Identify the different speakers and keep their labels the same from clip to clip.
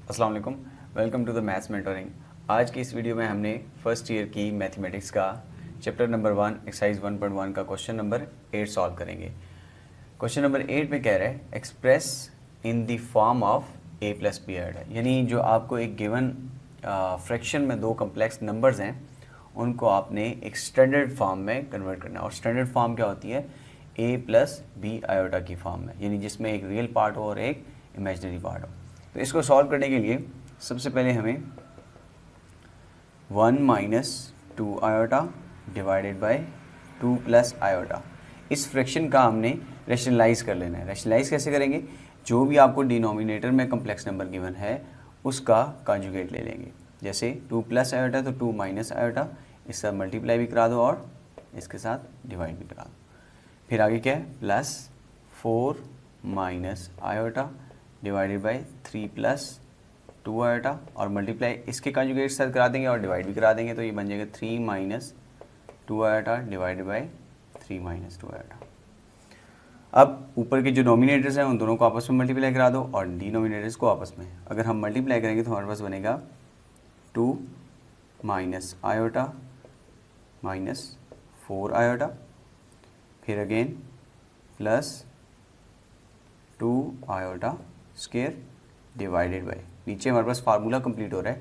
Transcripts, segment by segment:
Speaker 1: अस्सलाम वालेकुम, welcome to the maths mentoring. आज की इस वीडियो में हमने फर्स्ट ईयर की मैथमेटिक्स का चैप्टर नंबर 1 एक्सरसाइज 1.1 का क्वेश्चन नंबर 8 सॉल्व करेंगे। क्वेश्चन नंबर 8 में कह रहा है express in the form of a plus B है, यानी जो आपको एक गिवन फ्रैक्शन में दो कम्प्लेक्स नंबर्स हैं उनको आपने एक स्टैंडर्ड फॉर्म में कन्वर्ट करना है। और स्टैंडर्ड फॉर्म क्या होती है? a प्लस बी आयोटा की फॉर्म में, यानी जिसमें एक रियल पार्ट हो और एक इमेजिनरी पार्ट हो। तो इसको सॉल्व करने के लिए सबसे पहले हमें 1 minus 2 iota divided bye 2 plus iota, इस फ्रैक्शन का हमने रैशनलाइज कर लेना है। रैशनलाइज कैसे करेंगे? जो भी आपको डिनोमिनेटर में कम्प्लेक्स नंबर गिवन है उसका कॉन्जुगेट ले लेंगे। जैसे 2 प्लस आयोटा तो 2 माइनस आयोटा, इसके साथ मल्टीप्लाई भी करा दो और इसके साथ डिवाइड भी करा दो। फिर आगे क्या है? Plus 4 minus iota divided by 3 plus 2 iota, और मल्टीप्लाई इसके कॉन्जुगेट साथ करा देंगे और डिवाइड भी करा देंगे, तो ये बन जाएगा 3 minus 2 iota divided by 3 minus 2 iota. अब ऊपर के जो नोमिनेटर्स हैं उन दोनों को आपस में मल्टीप्लाई करा दो और डिनोमिनेटर्स को आपस में। अगर हम मल्टीप्लाई करेंगे तो हमारे पास बनेगा 2 माइनस आयोटा माइनस 4 आयोटा, फिर again plus 2 iota square divided by, नीचे हमारे पास फार्मूला कंप्लीट हो रहा है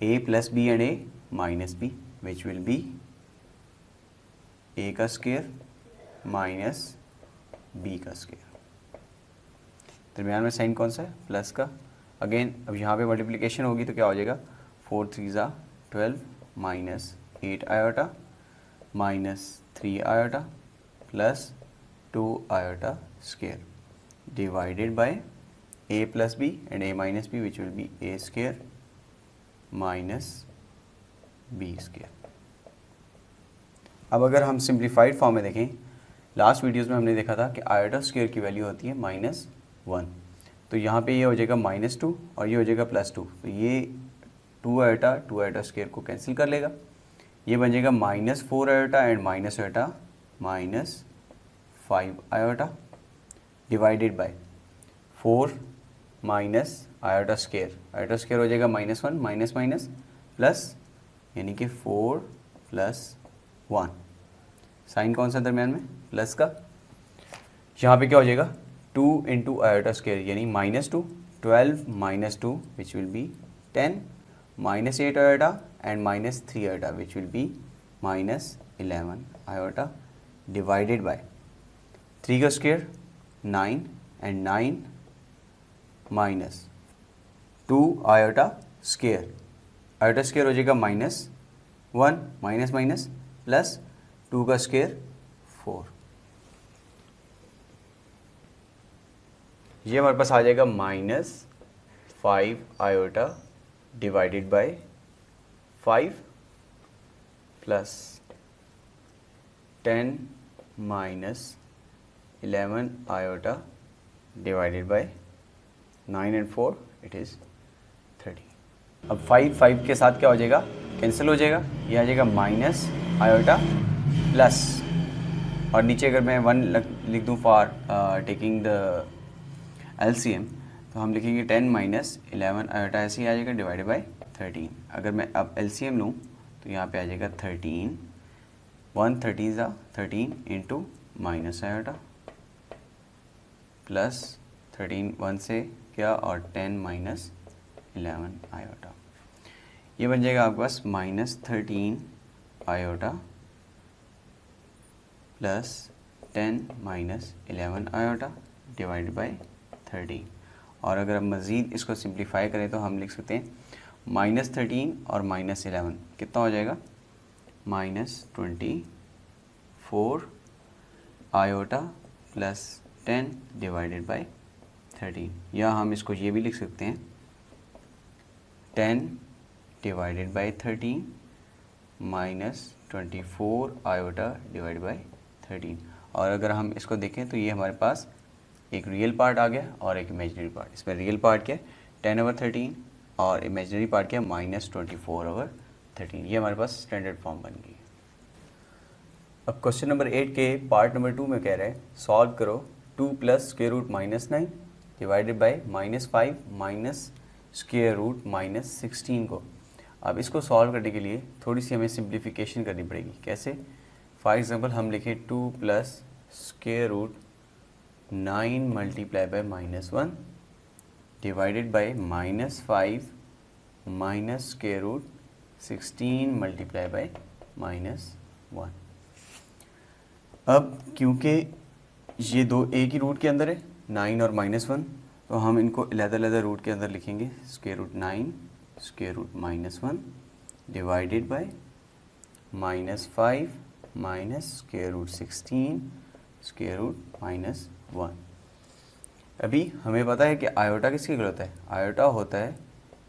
Speaker 1: a plus B and a minus B, which will be a का स्क्वायर माइनस b का स्क्वायर। दरमियान में साइन कौन सा है? प्लस का। अगेन अब यहाँ पे मल्टीप्लिकेशन होगी तो क्या हो जाएगा? 4 3 ज़ा 12 minus 8 iota minus 3 iota plus 2 iota square divided bye a plus b and a minus b, which will be a square minus b square। अब अगर हम सिंप्लीफाइड फॉर्म में देखें, लास्ट वीडियोस में हमने देखा था कि आयोटा स्क्वायर की वैल्यू होती है -1, तो यहाँ पे ये हो जाएगा -2 और ये हो जाएगा +2, तो ये 2 आयोटा स्क्वायर को कैंसिल कर लेगा। ये बन जाएगा -4 iota and minus iota -5 iota divided bye 4 minus iota square हो जाएगा -1 माइनस माइनस प्लस, यानी कि 4 प्लस 1, साइन कौन सा दरम्यान में? प्लस का। यहाँ पे क्या हो जाएगा? 2 इंटू आयोटा स्क्वायर यानी -2, 12 minus 2 which will B 10, minus 8 iota and minus 3 iota which will B -11 iota divided bye 3 का square 9 and 9 minus 2 iota square हो जाएगा -1 माइनस माइनस प्लस 2 का स्क्वायर 4, ये हमारे पास आ जाएगा -5 iota divided by 5 plus 10 minus 11 iota divided bye 9 and 4 it is 30। अब 5 के साथ क्या हो जाएगा? कैंसिल हो जाएगा, ये आ जाएगा माइनस आयोटा प्लस, और नीचे अगर मैं 1 लिख दूँ फॉर टेकिंग द एलसीएम, तो हम लिखेंगे 10 माइनस 11 आयोटा ऐसे ही आ जाएगा डिवाइडेड बाय 13। अगर मैं अब एलसीएम लूँ तो यहाँ पे आ जाएगा 13, 1 30 ज़ा 13 इंटू माइनस आयोटा प्लस 13 1 से क्या और 10 माइनस 11 आयोटा, ये बन जाएगा आपके पास -13 iota plus 10 minus 11 iota divide by 13। और अगर हम मज़ीद इसको सिंप्लीफाई करें तो हम लिख सकते हैं -13 और -11 कितना हो जाएगा? -24 आयोटा प्लस 10 डिवाइडेड बाय 13, या हम इसको ये भी लिख सकते हैं 10 divided by 13 minus 24 iota divide by 13। और अगर हम इसको देखें तो ये हमारे पास एक रियल पार्ट आ गया और एक इमेजिनरी पार्ट। इसमें रियल पार्ट क्या है? 10/13 और इमेजिनरी पार्ट क्या है? -24/13। ये हमारे पास स्टैंडर्ड फॉर्म बन गई। अब क्वेश्चन नंबर 8 के पार्ट नंबर 2 में कह रहे हैं सॉल्व करो 2 plus square root -9 divided by -5 minus square root -16 को। अब इसको सॉल्व करने के लिए थोड़ी सी हमें सिंप्लीफिकेशन करनी पड़ेगी। कैसे? फॉर एग्जांपल हम लिखें 2 plus square root 9 multiply by -1 divided by -5 minus square root 16 multiply by -1। अब क्योंकि ये दो एक ही रूट के अंदर है 9 और -1, तो हम इनको अलग-अलग रूट के अंदर लिखेंगे। Square root 9 square root -1 divided by -5 minus square root 16 square root -1। अभी हमें पता है कि आयोटा किसकी होता है? आयोटा होता है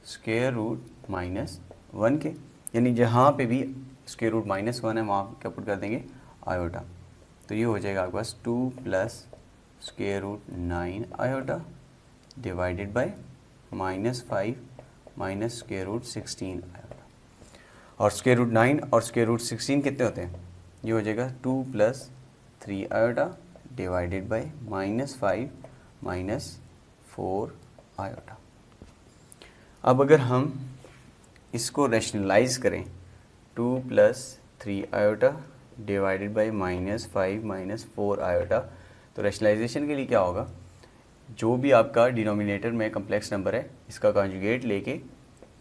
Speaker 1: स्क्वायर रूट -1 के, यानी जहाँ पे भी स्क्वायर रूट -1 है वहाँ क्या पुट कर देंगे? आयोटा। तो ये हो जाएगा आपके पास 2 plus square root 9 iota divided by -5 minus square root 16 iota. और स्क्वायर रूट 9 और स्क्वायर रूट 16 कितने होते हैं? ये हो जाएगा 2 plus 3 iota divided by -5 minus 4 iota. अब अगर हम इसको रैशनलाइज करें 2 plus 3 iota divided by -5 minus 4 iota, तो रैशनलाइजेशन के लिए क्या होगा? जो भी आपका डिनोमिनेटर में कम्प्लेक्स नंबर है इसका कॉन्जुगेट लेके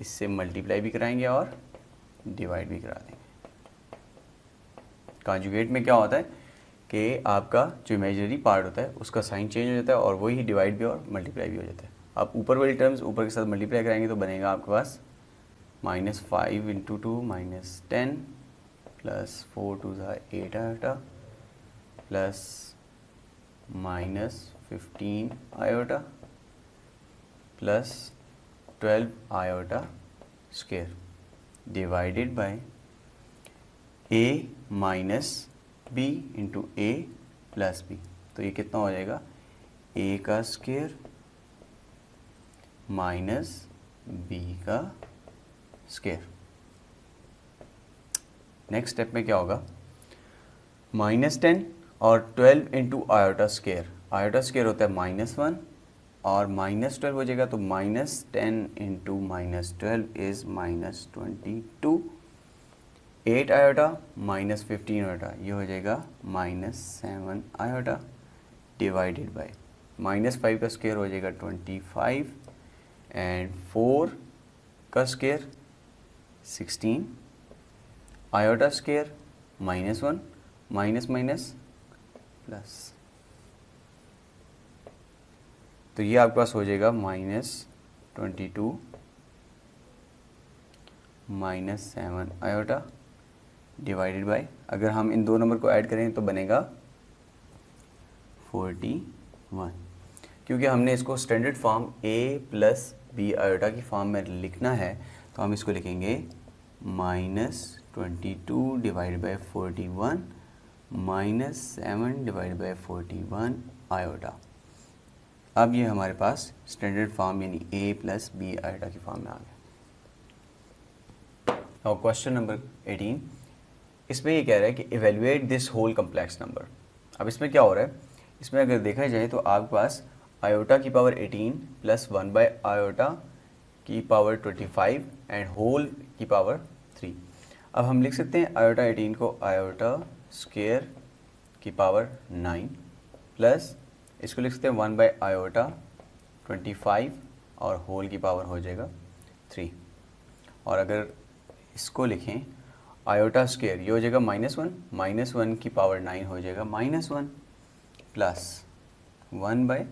Speaker 1: इससे मल्टीप्लाई भी कराएंगे और डिवाइड भी करा देंगे। कॉन्जुगेट में क्या होता है कि आपका जो इमेजिनरी पार्ट होता है उसका साइन चेंज हो जाता है और वही डिवाइड भी और मल्टीप्लाई भी हो जाता है। आप ऊपर वाली टर्म्स ऊपर के साथ मल्टीप्लाई कराएंगे तो बनेगा आपके पास -5 × 2 -10 plus 4 2 8 iota plus -15 iota plus 12 iota square divided bye a minus b into a plus b। तो ये कितना हो जाएगा? a का स्क्वायर माइनस b का स्क्वायर। नेक्स्ट स्टेप में क्या होगा? -10 और 12 into iota square. Iota square होता है -1 और -12 हो जाएगा, तो -10 इंटू -12 इज़ -22। 8 आयोटा -15 आयोटा, ये हो जाएगा -7 आयोटा डिवाइडेड बाय -5 का स्क्वायर हो जाएगा 25 एंड 4 का square 16 iota square -1 minus minus plus, तो ये आपके पास हो जाएगा -22 -7 आयोटा डिवाइडेड बाय, अगर हम इन दो नंबर को ऐड करें तो बनेगा 41। क्योंकि हमने इसको standard form a plus B iota की फॉर्म में लिखना है तो हम इसको लिखेंगे -22 divide by 41 -7 divide by 41 iota. अब ये हमारे पास स्टैंडर्ड फॉर्म यानी a प्लस बी आयोटा की फॉर्म में आ गया। और क्वेश्चन नंबर 18, इसमें ये कह रहा है कि evaluate this whole complex number. अब इसमें क्या हो रहा है? इसमें अगर देखा जाए तो आपके पास आयोटा की पावर 18 प्लस 1 बाय आयोटा की पावर 25 एंड होल की पावर 3। अब हम लिख सकते हैं आयोटा 18 को आयोटा स्क्वायर की पावर 9 प्लस इसको लिख सकते हैं 1 बाय आयोटा 25 और होल की पावर हो जाएगा 3। और अगर इसको लिखें आयोटा स्क्वायर, ये हो जाएगा -1 की पावर 9 हो जाएगा -1 प्लस 1 बाय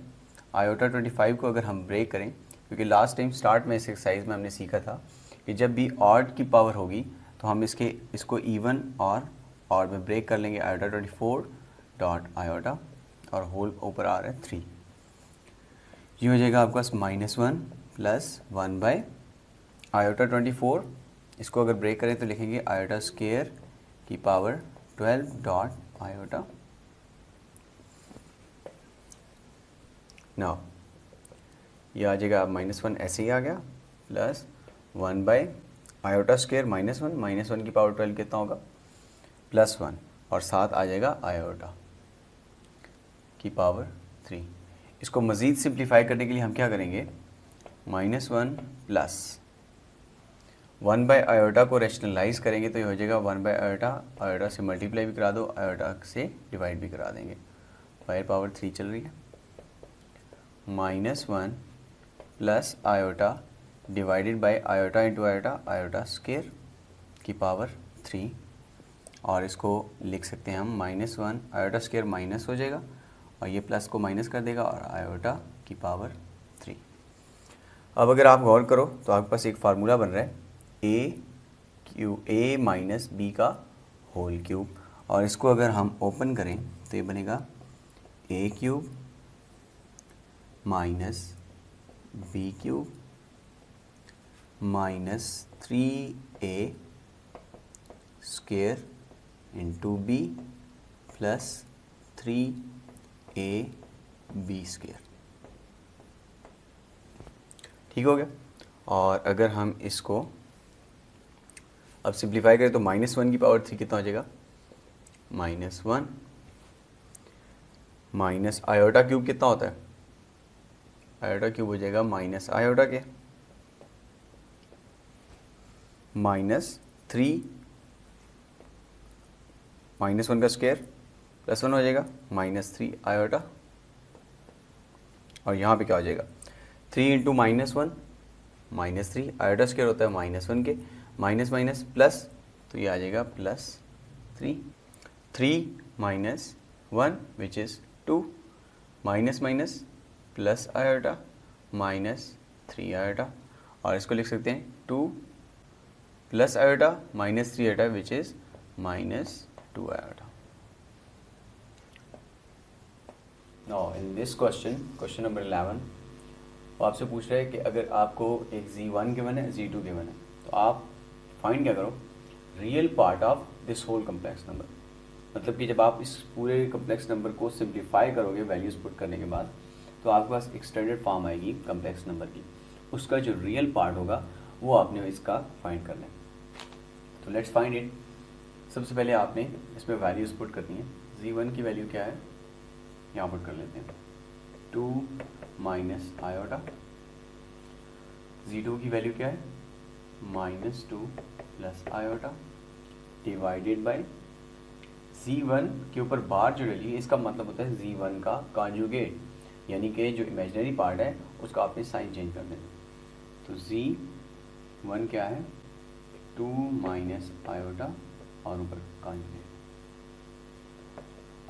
Speaker 1: आयोटा 25 को अगर हम ब्रेक करें, क्योंकि लास्ट टाइम स्टार्ट में इस एक्सरसाइज में हमने सीखा था कि जब भी ऑड की पावर होगी तो हम इसको इवन और ऑड में ब्रेक कर लेंगे। आयोटा 24 डॉट आयोटा और होल ऊपर आ रहा है 3। ये हो जाएगा आपके पास -1 प्लस 1 बाय आयोटा 24, इसको अगर ब्रेक करें तो लिखेंगे आयोटा स्क्वायर की पावर 12 डॉट आयोटा। नाउ ये आ जाएगा -1 ऐसे ही आ गया प्लस 1 बाय आयोटा स्क्वायर -1 की पावर 12 कितना होगा? +1 और साथ आ जाएगा आयोटा की पावर 3। इसको मज़ीद सिंप्लीफाई करने के लिए हम क्या करेंगे? -1 प्लस 1 बाय आयोटा को रैशनलाइज करेंगे तो ये हो जाएगा 1 बाय आयोटा, आयोटा से मल्टीप्लाई भी करा दो, आयोटा से डिवाइड भी करा देंगे, बायर पावर 3 चल रही है, -1 plus iota divided bye iota into iota, iota square की पावर 3, और इसको लिख सकते हैं हम -1 आयोटा स्क्वायर माइनस हो जाएगा और ये प्लस को माइनस कर देगा और आयोटा की पावर 3। अब अगर आप गौर करो तो आपके पास एक फार्मूला बन रहा है a माइनस बी का होल क्यूब, और इसको अगर हम ओपन करें तो ये बनेगा a cube minus B cube minus 3a square into B plus 3ab square. ठीक हो गया। और अगर हम इसको अब सिंप्लीफाई करें तो -1 की पावर 3 कितना हो जाएगा, -1 माइनस आयोटा क्यूब कितना होता है, आयोटा क्यूब हो जाएगा माइनस आयोटा के -3 -1 का स्क्वायर +1 हो जाएगा -3 आयोटा, और यहाँ पे क्या हो जाएगा 3 इंटू -1 -3 आयोटा स्क्वायर होता है -1 के माइनस माइनस प्लस, तो ये आ जाएगा +3 3 minus 1 which is 2 minus minus plus iota -3 iota, और इसको लिख सकते हैं 2 plus iota -3 iota which is -2 iota. Now in this question number 11 वो आपसे पूछ रहा है कि अगर आपको एक z1 गिवन है z2 गिवन है तो आप फाइंड क्या करो, real part of this whole complex number. मतलब कि जब आप इस पूरे कम्प्लेक्स नंबर को सिंप्लीफाई करोगे वैल्यूज पुट करने के बाद, तो आपके पास एक स्टैंडर्ड फॉर्म आएगी कम्प्लेक्स नंबर की, उसका जो रियल पार्ट होगा वो आपने इसका फाइंड करना है। तो लेट्स फाइंड इट। सबसे पहले आपने इसमें वैल्यूज पुट करनी है। z1 की वैल्यू क्या है, यहाँ पुट कर लेते हैं 2 माइनस आयोटा, z2 की वैल्यू क्या है -2 plus iota divided bye z1 के ऊपर बार जो डली है इसका मतलब होता है z1 का कॉन्जुगेट, यानी कि जो इमेजिनरी पार्ट है उसका आपने साइन चेंज कर देना। तो z1 क्या है 2 माइनस आयोटा और ऊपर कॉन्जुगेट।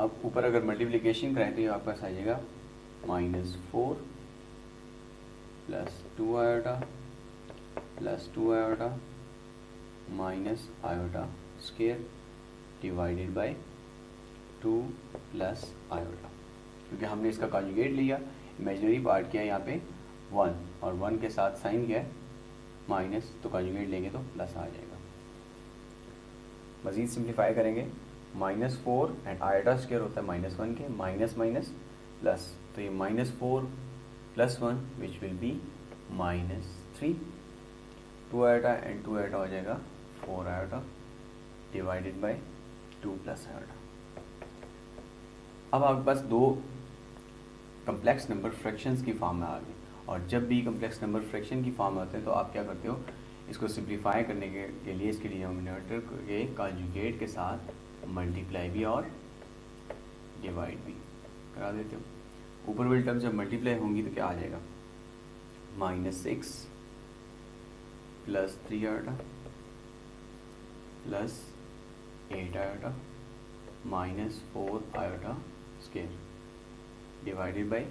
Speaker 1: अब ऊपर अगर मल्टीप्लिकेशन करें तो ये आपके पास आ जाएगा -4 plus 2 iota plus 2 iota minus iota square divided bye 2 plus iota, क्योंकि हमने इसका कॉन्जुगेट लिया, इमेजिनरी पार्ट किया यहाँ पे 1 और 1 के साथ साइन किया है माइनस, तो कॉन्जुगेट लेंगे तो प्लस आ जाएगा। मज़ीद सिंप्लीफाई करेंगे -4 एंड आयोटा स्क्वायर होता है -1 के माइनस माइनस प्लस, तो ये -4 plus 1 which will B -3, 2 iota and 2 iota हो जाएगा 4 iota divided bye 2 plus iota. अब आपके पास दो कम्प्लेक्स नंबर फ्रैक्शंस की फॉर्म में आ गए, और जब भी कम्प्लेक्स नंबर फ्रैक्शन की फॉर्म में होते हैं तो आप क्या करते हो, इसको सिंप्लीफाई करने के लिए इसके डिनोमिनेटर के कॉन्जुगेट के साथ मल्टीप्लाई भी और डिवाइड भी करा देते हो। ऊपर वाली टर्म जब मल्टीप्लाई होंगी तो क्या आ जाएगा -6 plus 3 iota plus 8 iota -4 iota square divided by,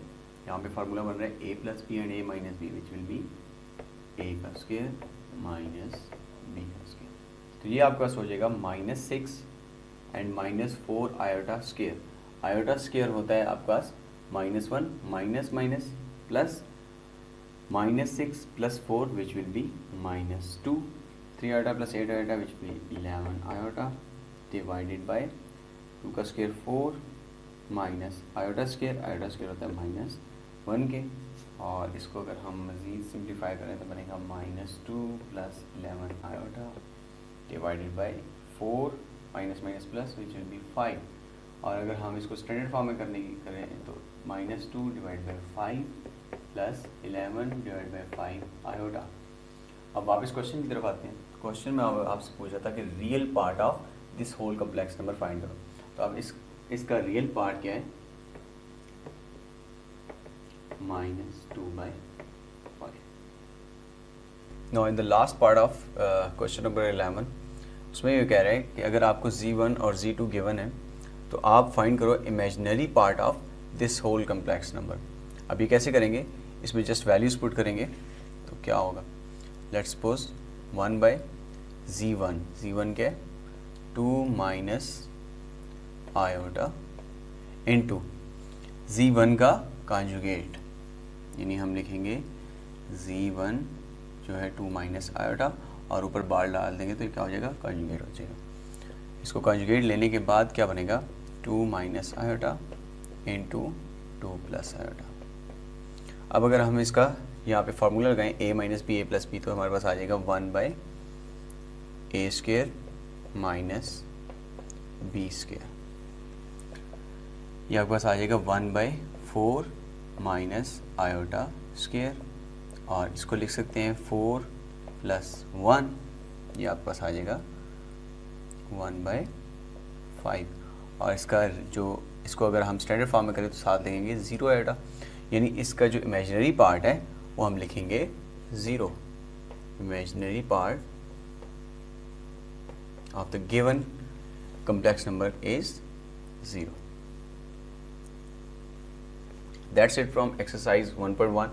Speaker 1: यहाँ पे फार्मूला बन रहा है a plus B and a minus B which will be a का स्क्वायर माइनस b का स्क्वायर। तो ये आपके पास हो जाएगा -6 and -4 iota square. Iota square होता है आपके पास -1 minus minus plus -6 plus 4 which will be -2, 3 iota plus 8 iota which will B 11 iota divided bye 2 का स्क्वायर 4 माइनस आयोटा स्क्वायर होता है -1 के, और इसको अगर हम मज़ीद सिंप्लीफाई करें तो बनेगा -2 plus 11 iota divided bye 4 minus minus plus which will B 5, और अगर हम इसको स्टैंडर्ड फॉर्म में करने की करें तो -2 divide by 5 plus 11 divide by 5 iota. अब वापस क्वेश्चन की तरफ आते हैं। क्वेश्चन में आपसे पूछा था कि real part of this whole complex number find करो। तो अब इसका रियल पार्ट क्या है, -2/5। Now in the last part of question number 11 उसमें ये कह रहे हैं कि अगर आपको z1 और z2 गिवन है तो आप फाइंड करो imaginary part of this whole complex number. अब ये कैसे करेंगे, इसमें जस्ट वैल्यूज पुट करेंगे तो क्या होगा, लेट्स सपोज 1/z1, z1 क्या है 2 माइनस आयोटा इनटू z1 का कॉन्जुगेट, यानी हम लिखेंगे z1 जो है 2 माइनस आयोटा और ऊपर बार डाल देंगे तो ये क्या हो जाएगा, कॉन्जुगेट हो जाएगा। इसको कॉन्जुगेट लेने के बाद क्या बनेगा, 2 minus iota into 2 plus iota. अब अगर हम इसका यहाँ पे फार्मूला लगाएं a minus B A plus B, तो हमारे पास आ जाएगा 1/a² माइनस b²। ये आपके पास आ जाएगा 1/4 माइनस आयोटा स्क्वायर, और इसको लिख सकते हैं 4 + 1, ये आपके पास आ जाएगा 1/5। और इसको अगर हम स्टैंडर्ड फॉर्म में करें तो साथ लिखेंगे 0 आयोटा, यानी इसका जो इमेजिनरी पार्ट है वो हम लिखेंगे 0। Imaginary part of the given complex number is 0. That's it from exercise 1.1.